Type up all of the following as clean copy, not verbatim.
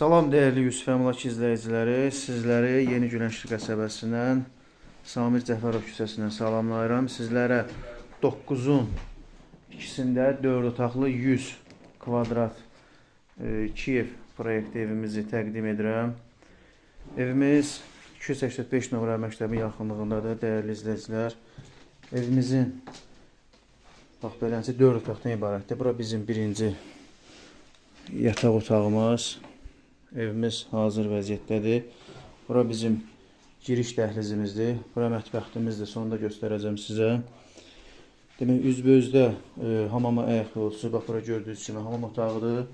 Salam dəyərli Yusuf Əmlak izləyiciləri, sizləri Yeni Günəşli qəsəbəsindən Samir Cəfərov küçəsindən salamlayıram. Sizlərə 9-un ikisində 4 otaqlı 100 kvadrat Kiyev proyekti evimizi təqdim edirəm. Evimiz 285 nömrə məktəbin yaxınlığındadır dəyərli izləyicilər. Evimizin bax beləncə 4 otaqdan ibarətdir. Bura bizim birinci yataq otağımız. Evimiz hazır vəziyyətdədir. Bura bizim giriş dəhlizimizdir. Bura mətbəxtimizdir. Sonunda göstərəcəm sizə. Demək, üzbözdə hamama ayaq yolusu. Bax, bura gördüyünüz kimi hamam otağıdır.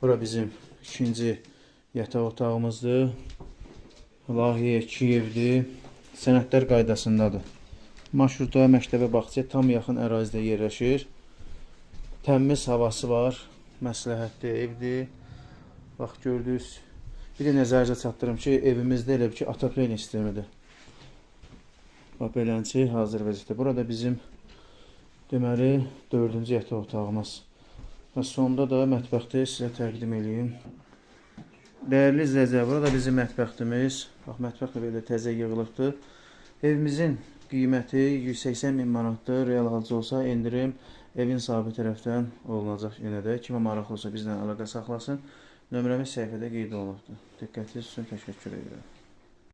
Bura bizim ikinci yataq otağımızdır. Layihə Kiyevdir. Sənədlər qaydasındadır. Marşruta, məktəbə, bağçaya tam yaxın ərazidə yerləşir. Təmiz havası var. Məsləhətli evdir. Bax, gördünüz. Bir də nəzərinizə çatdırım ki, evimizdə elə ki, ataplen sistemidir. Bax, belənçi hazır vəziyyətdə. Burada bizim deməli 4-cü yataq otağımız. Və sonda da mətbəxdə sizə təqdim edeyim. Dəyərli izləyicilər, burada bizim mətbəxtimiz. Bax, mətbəx də belə təzə yığılıbdır. Evimizin qiyməti 180 min manatdır. Real alıcı olsa endirim evin sahibi tərəfdən olunacaq yenə də. Kimə maraqlı olsa bizlə əlaqə saxlasın. Nömrəmiz səhifədə qeyd olunubdur. Diqqətiniz üçün təşəkkür edirəm.